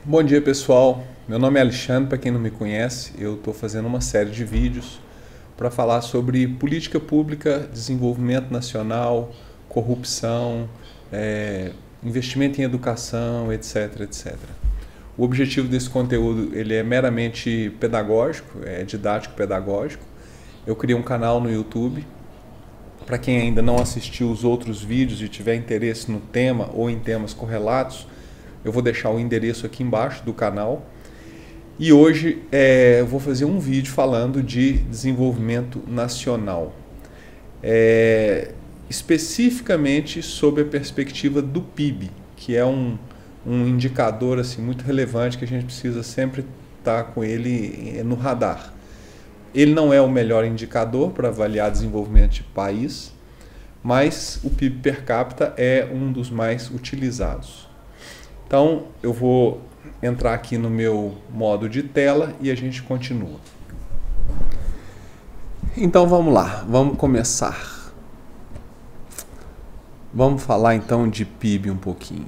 Bom dia pessoal, meu nome é Alexandre, para quem não me conhece, eu estou fazendo uma série de vídeos para falar sobre política pública, desenvolvimento nacional, corrupção, investimento em educação, etc, etc. O objetivo desse conteúdo ele é meramente pedagógico, é didático pedagógico. Eu criei um canal no YouTube. Para quem ainda não assistiu os outros vídeos e tiver interesse no tema ou em temas correlatos, eu vou deixar o endereço aqui embaixo do canal. E hoje eu vou fazer um vídeo falando de desenvolvimento nacional. Especificamente sob a perspectiva do PIB, que é um indicador assim, muito relevante que a gente precisa sempre estar com ele no radar. Ele não é o melhor indicador para avaliar desenvolvimento de país, mas o PIB per capita é um dos mais utilizados. Então, eu vou entrar aqui no meu modo de tela e a gente continua. Então, vamos lá, vamos começar. Vamos falar então de PIB um pouquinho.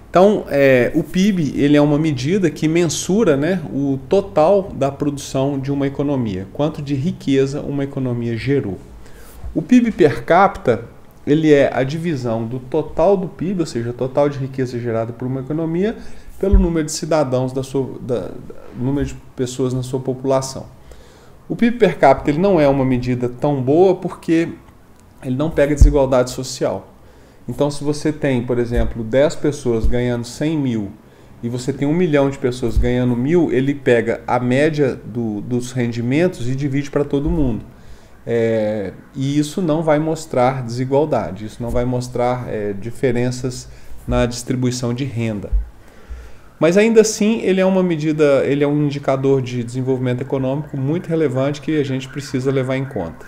Então, o PIB ele é uma medida que mensura, né, o total da produção de uma economia, quanto de riqueza uma economia gerou. O PIB per capita ele é a divisão do total do PIB, ou seja, o total de riqueza gerada por uma economia, pelo número de cidadãos, número de pessoas na sua população. O PIB per capita ele não é uma medida tão boa porque ele não pega desigualdade social. Então, se você tem, por exemplo, 10 pessoas ganhando 100 mil e você tem 1 milhão de pessoas ganhando 1.000, ele pega a média dos rendimentos e divide para todo mundo. E isso não vai mostrar desigualdade, isso não vai mostrar diferenças na distribuição de renda. Mas ainda assim, ele é uma medida, ele é um indicador de desenvolvimento econômico muito relevante que a gente precisa levar em conta.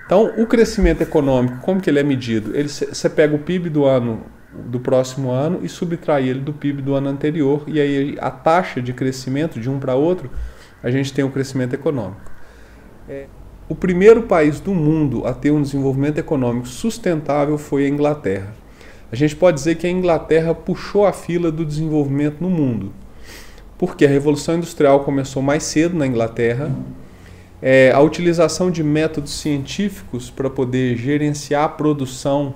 Então, o crescimento econômico, como que ele é medido? Você pega o PIB do próximo ano e subtrai ele do PIB do ano anterior, e aí a taxa de crescimento de um para outro, a gente tem o crescimento econômico. O primeiro país do mundo a ter um desenvolvimento econômico sustentável foi a Inglaterra. A gente pode dizer que a Inglaterra puxou a fila do desenvolvimento no mundo, porque a Revolução Industrial começou mais cedo na Inglaterra. A utilização de métodos científicos para poder gerenciar a produção,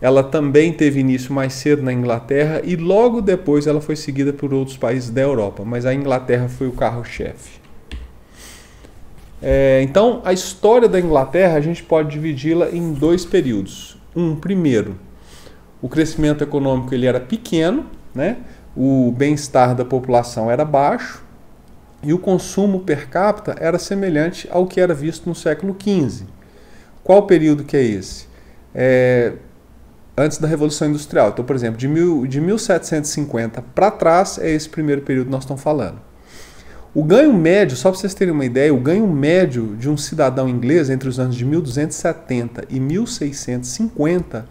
ela também teve início mais cedo na Inglaterra e logo depois ela foi seguida por outros países da Europa, mas a Inglaterra foi o carro-chefe. Então, a história da Inglaterra a gente pode dividi-la em dois períodos. Primeiro, o crescimento econômico ele era pequeno, né? O bem-estar da população era baixo, e o consumo per capita era semelhante ao que era visto no século XV. Qual período que é esse? Antes da Revolução Industrial. Então, por exemplo, de 1750 para trás é esse primeiro período que nós estamos falando. O ganho médio, só para vocês terem uma ideia, o ganho médio de um cidadão inglês entre os anos de 1270 e 1650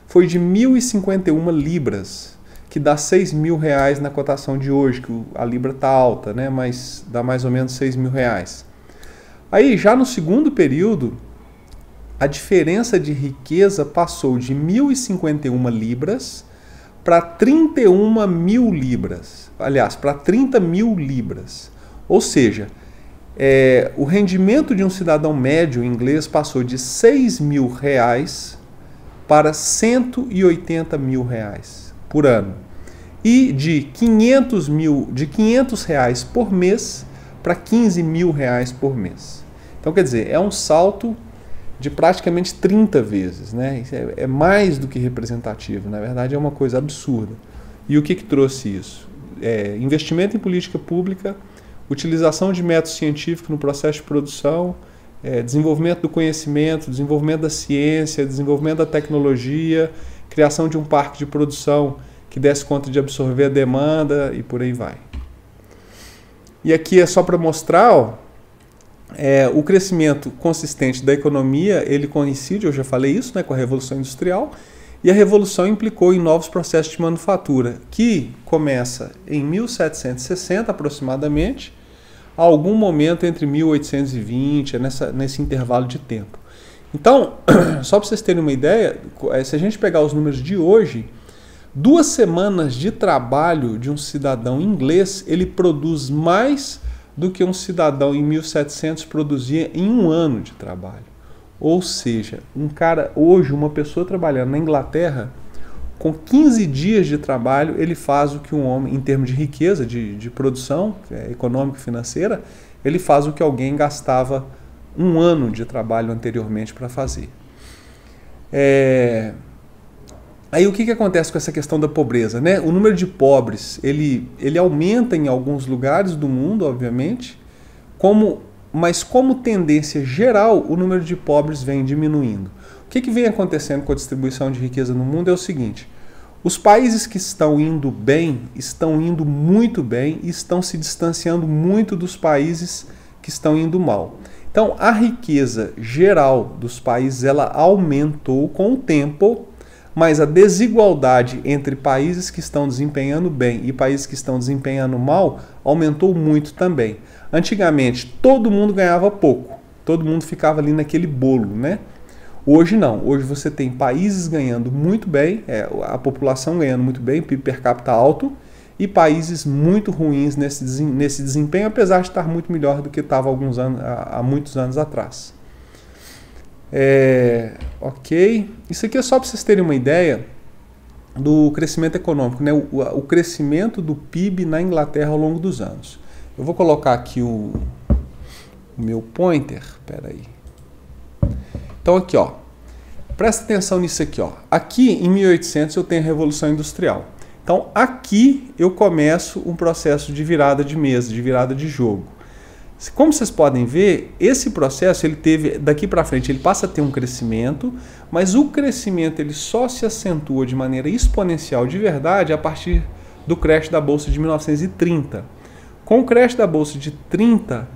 foi de 1.051 libras, que dá 6 mil reais na cotação de hoje, que a libra está alta, né? Mas dá mais ou menos 6 mil reais. Aí, já no segundo período, a diferença de riqueza passou de 1.051 libras para 31 mil libras. Aliás, para 30 mil libras. Ou seja, o rendimento de um cidadão médio inglês passou de 6 mil reais para 180 mil reais por ano. E de 500 reais por mês para 15 mil reais por mês. Então, quer dizer, é um salto de praticamente 30 vezes, né? Isso é mais do que representativo, na verdade é uma coisa absurda. E o que trouxe isso? Investimento em política pública, utilização de métodos científicos no processo de produção, desenvolvimento do conhecimento, desenvolvimento da ciência, desenvolvimento da tecnologia, criação de um parque de produção que desse conta de absorver a demanda e por aí vai. E aqui é só para mostrar, o crescimento consistente da economia, ele coincide, eu já falei isso, né, com a Revolução Industrial, e a Revolução implicou em novos processos de manufatura, que começa em 1760 aproximadamente, a algum momento entre 1820, nesse intervalo de tempo. Então, só para vocês terem uma ideia, se a gente pegar os números de hoje, 2 semanas de trabalho de um cidadão inglês, ele produz mais do que um cidadão em 1700 produzia em 1 ano de trabalho. Ou seja, hoje, uma pessoa trabalhando na Inglaterra, com 15 dias de trabalho, ele faz o que um homem, em termos de riqueza, de produção econômica e financeira, ele faz o que alguém gastava 1 ano de trabalho anteriormente para fazer. Aí o que acontece com essa questão da pobreza, né? O número de pobres, ele aumenta em alguns lugares do mundo, obviamente, mas como tendência geral, o número de pobres vem diminuindo. O que vem acontecendo com a distribuição de riqueza no mundo é o seguinte: os países que estão indo bem, estão indo muito bem e estão se distanciando muito dos países que estão indo mal. Então, a riqueza geral dos países, ela aumentou com o tempo, mas a desigualdade entre países que estão desempenhando bem e países que estão desempenhando mal aumentou muito também. Antigamente, todo mundo ganhava pouco, todo mundo ficava ali naquele bolo, né? Hoje não, hoje você tem países ganhando muito bem, a população ganhando muito bem, PIB per capita alto, e países muito ruins nesse desempenho, apesar de estar muito melhor do que estava há muitos anos atrás. Ok, isso aqui é só para vocês terem uma ideia do crescimento econômico, né? O crescimento do PIB na Inglaterra ao longo dos anos. Eu vou colocar aqui o meu pointer, espera aí. Então aqui, ó, presta atenção nisso aqui, ó. Aqui em 1800 eu tenho a Revolução Industrial. Então aqui eu começo um processo de virada de mesa, de virada de jogo. Como vocês podem ver, esse processo, ele teve, daqui para frente, ele passa a ter um crescimento, mas o crescimento ele só se acentua de maneira exponencial de verdade a partir do crash da Bolsa de 1930. Com o crash da Bolsa de 30,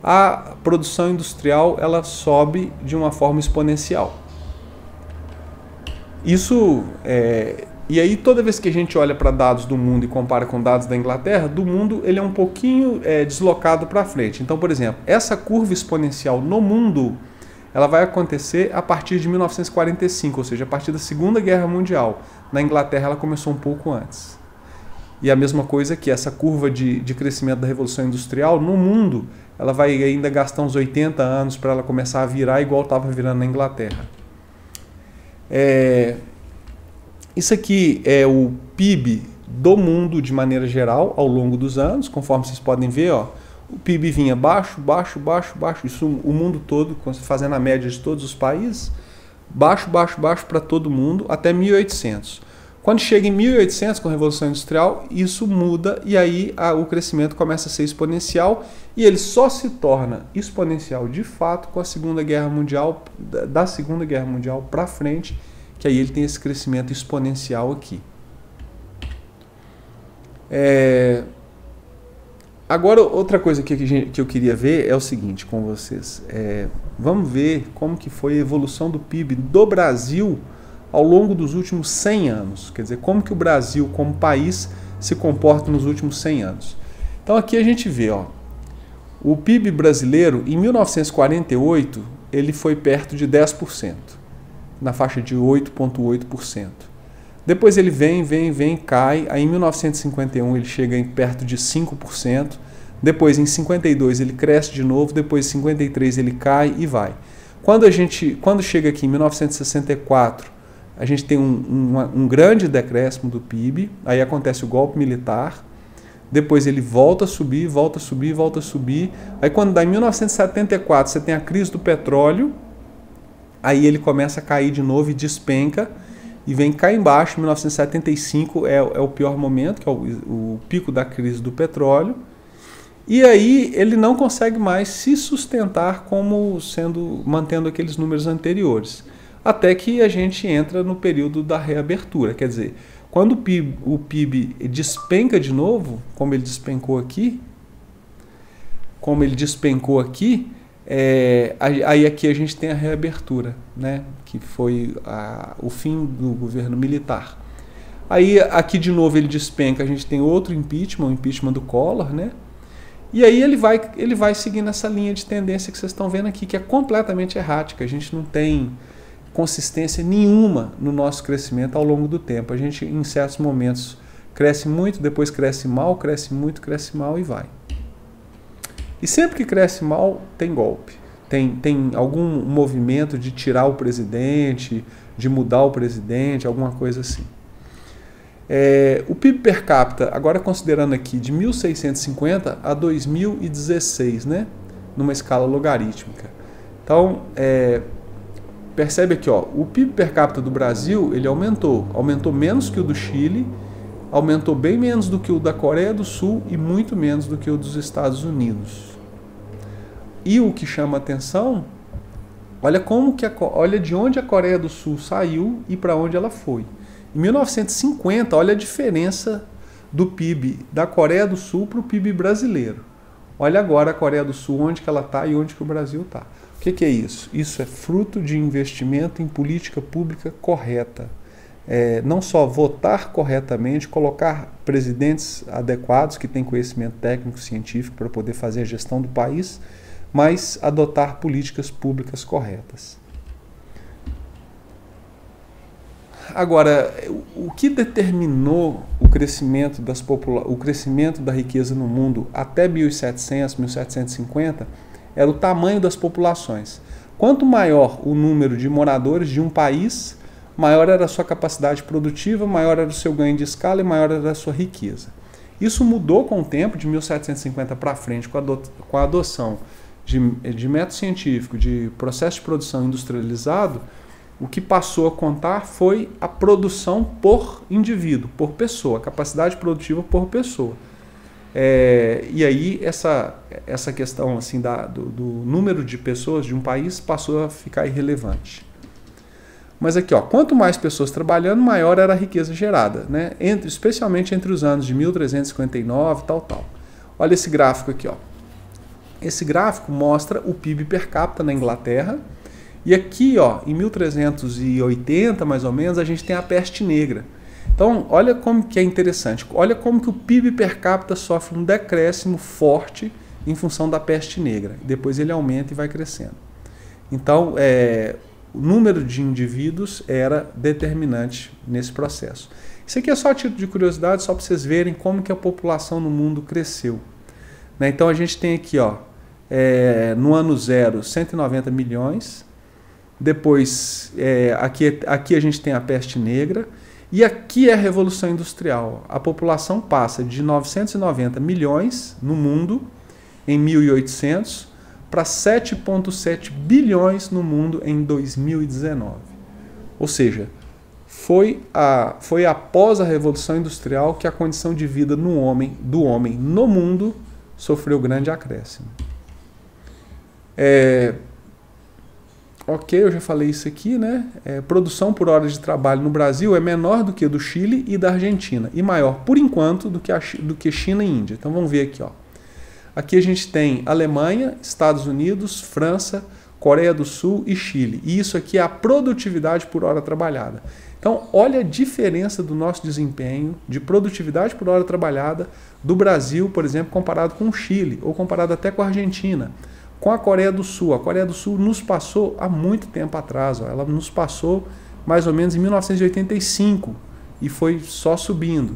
a produção industrial ela sobe de uma forma exponencial. E aí toda vez que a gente olha para dados do mundo e compara com dados da Inglaterra, do mundo ele é um pouquinho deslocado para frente. Então, por exemplo, essa curva exponencial no mundo, ela vai acontecer a partir de 1945, ou seja, a partir da Segunda Guerra Mundial. Na Inglaterra ela começou um pouco antes. E a mesma coisa que essa curva de crescimento da Revolução Industrial no mundo, ela vai ainda gastar uns 80 anos para ela começar a virar igual estava virando na Inglaterra. Isso aqui é o PIB do mundo de maneira geral ao longo dos anos, conforme vocês podem ver, ó, o PIB vinha baixo, baixo, baixo, baixo, isso o mundo todo, fazendo a média de todos os países, baixo, baixo, baixo para todo mundo, até 1800. Quando chega em 1800, com a Revolução Industrial, isso muda e aí o crescimento começa a ser exponencial e ele só se torna exponencial de fato com a Segunda Guerra Mundial, da Segunda Guerra Mundial para frente, que aí ele tem esse crescimento exponencial aqui. Agora, outra coisa que eu queria ver é o seguinte com vocês. Vamos ver como que foi a evolução do PIB do Brasil ao longo dos últimos 100 anos. Quer dizer, como que o Brasil, como país, se comporta nos últimos 100 anos. Então aqui a gente vê, ó, o PIB brasileiro, em 1948, ele foi perto de 10%, na faixa de 8,8%. Depois ele vem, cai, aí em 1951 ele chega em perto de 5%, depois em 52 ele cresce de novo, depois em 53 ele cai e vai. Quando chega aqui em 1964, a gente tem um grande decréscimo do PIB, aí acontece o golpe militar, depois ele volta a subir, volta a subir, volta a subir, aí quando dá em 1974 você tem a crise do petróleo, aí ele começa a cair de novo e despenca, e vem cá embaixo, 1975 é o pior momento, que é o pico da crise do petróleo, e aí ele não consegue mais se sustentar como mantendo aqueles números anteriores, até que a gente entra no período da reabertura, quer dizer, quando o PIB despenca de novo, como ele despencou aqui, aí aqui a gente tem a reabertura, né, que foi o fim do governo militar. Aí aqui de novo ele despenca, a gente tem outro impeachment, o impeachment do Collor, né? E aí ele vai seguindo essa linha de tendência que vocês estão vendo aqui, que é completamente errática. A gente não tem consistência nenhuma no nosso crescimento ao longo do tempo. A gente, em certos momentos, cresce muito, depois cresce mal, cresce muito, cresce mal e vai. E sempre que cresce mal, tem golpe. Tem algum movimento de tirar o presidente, de mudar o presidente, alguma coisa assim. O PIB per capita, agora considerando aqui de 1650 a 2016, né? Numa escala logarítmica. Então, percebe aqui, ó, o PIB per capita do Brasil, ele aumentou menos que o do Chile, aumentou bem menos do que o da Coreia do Sul e muito menos do que o dos Estados Unidos. E o que chama atenção, olha de onde a Coreia do Sul saiu e para onde ela foi. Em 1950, olha a diferença do PIB da Coreia do Sul para o PIB brasileiro. Olha agora a Coreia do Sul, onde que ela está e onde que o Brasil está. O que é isso? Isso é fruto de investimento em política pública correta. Não só votar corretamente, colocar presidentes adequados, que têm conhecimento técnico científico para poder fazer a gestão do país, mas adotar políticas públicas corretas. Agora, o que determinou o crescimento da riqueza no mundo até 1700, 1750 era o tamanho das populações. Quanto maior o número de moradores de um país, maior era a sua capacidade produtiva, maior era o seu ganho de escala e maior era a sua riqueza. Isso mudou com o tempo, de 1750 para frente, com a adoção de método científico, de processo de produção industrializado. O que passou a contar foi a produção por indivíduo, por pessoa, a capacidade produtiva por pessoa. E aí essa questão assim, do número de pessoas de um país passou a ficar irrelevante. Mas aqui, ó, quanto mais pessoas trabalhando, maior era a riqueza gerada, né? Especialmente entre os anos de 1359 tal. Olha esse gráfico aqui, ó. Esse gráfico mostra o PIB per capita na Inglaterra. E aqui, ó, em 1380, mais ou menos, a gente tem a peste negra. Então, olha como que é interessante. Olha como que o PIB per capita sofre um decréscimo forte em função da peste negra. Depois ele aumenta e vai crescendo. Então, o número de indivíduos era determinante nesse processo. Isso aqui é só a título de curiosidade, só para vocês verem como que a população no mundo cresceu. Então, a gente tem aqui, ó, no ano zero, 190 milhões. Depois, aqui a gente tem a peste negra. E aqui é a Revolução Industrial. A população passa de 990 milhões no mundo, em 1800, para 7,7 bilhões no mundo em 2019. Ou seja, foi após a Revolução Industrial que a condição de vida do homem no mundo sofreu grande acréscimo. Ok, eu já falei isso aqui, né? Produção por hora de trabalho no Brasil é menor do que a do Chile e da Argentina, e maior, por enquanto, do que China e Índia. Então vamos ver aqui, ó. Aqui a gente tem Alemanha, Estados Unidos, França, Coreia do Sul e Chile. E isso aqui é a produtividade por hora trabalhada. Então, olha a diferença do nosso desempenho de produtividade por hora trabalhada do Brasil, por exemplo, comparado com o Chile, ou comparado até com a Argentina. Com a Coreia do Sul. A Coreia do Sul nos passou há muito tempo atrás. Ó. Ela nos passou mais ou menos em 1985 e foi só subindo.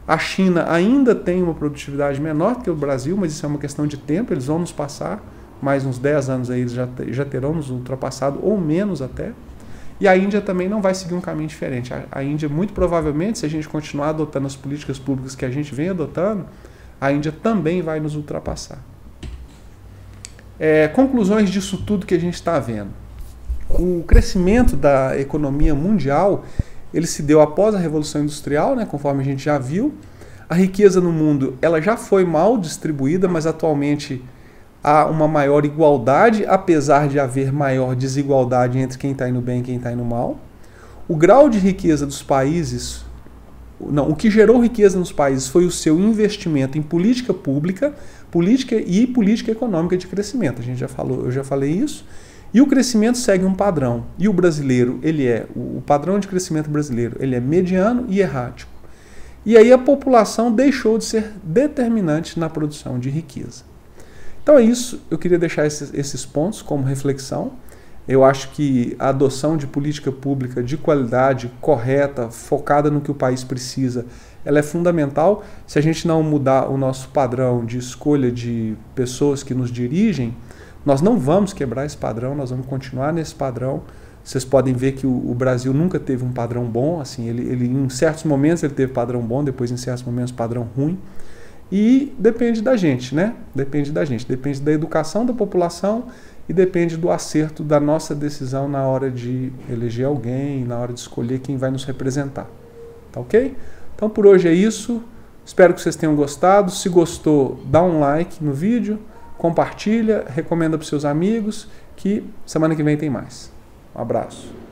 A China ainda tem uma produtividade menor que o Brasil, mas isso é uma questão de tempo. Eles vão nos passar, mais uns 10 anos aí eles já terão nos ultrapassado, ou menos até. E a Índia também não vai seguir um caminho diferente. A Índia, muito provavelmente, se a gente continuar adotando as políticas públicas que a gente vem adotando, a Índia também vai nos ultrapassar. Conclusões disso tudo que a gente está vendo. O crescimento da economia mundial, ele se deu após a Revolução Industrial, né, conforme a gente já viu. A riqueza no mundo ela já foi mal distribuída, mas atualmente há uma maior igualdade, apesar de haver maior desigualdade entre quem está indo bem e quem está indo mal. O grau de riqueza dos países... Não, o que gerou riqueza nos países foi o seu investimento em política pública, política econômica de crescimento. Eu já falei isso. E o crescimento segue um padrão. E o brasileiro, o padrão de crescimento brasileiro, ele é mediano e errático. E aí a população deixou de ser determinante na produção de riqueza. Então é isso, eu queria deixar esses pontos como reflexão. Eu acho que a adoção de política pública de qualidade, correta, focada no que o país precisa, ela é fundamental. Se a gente não mudar o nosso padrão de escolha de pessoas que nos dirigem, nós não vamos quebrar esse padrão, nós vamos continuar nesse padrão. Vocês podem ver que o Brasil nunca teve um padrão bom, assim, ele em certos momentos ele teve padrão bom, depois em certos momentos padrão ruim. E depende da gente, né? Depende da gente, depende da educação da população e depende do acerto da nossa decisão na hora de eleger alguém, na hora de escolher quem vai nos representar. Tá ok? Então por hoje é isso. Espero que vocês tenham gostado. Se gostou, dá um like no vídeo, compartilha, recomenda para os seus amigos, que semana que vem tem mais. Um abraço.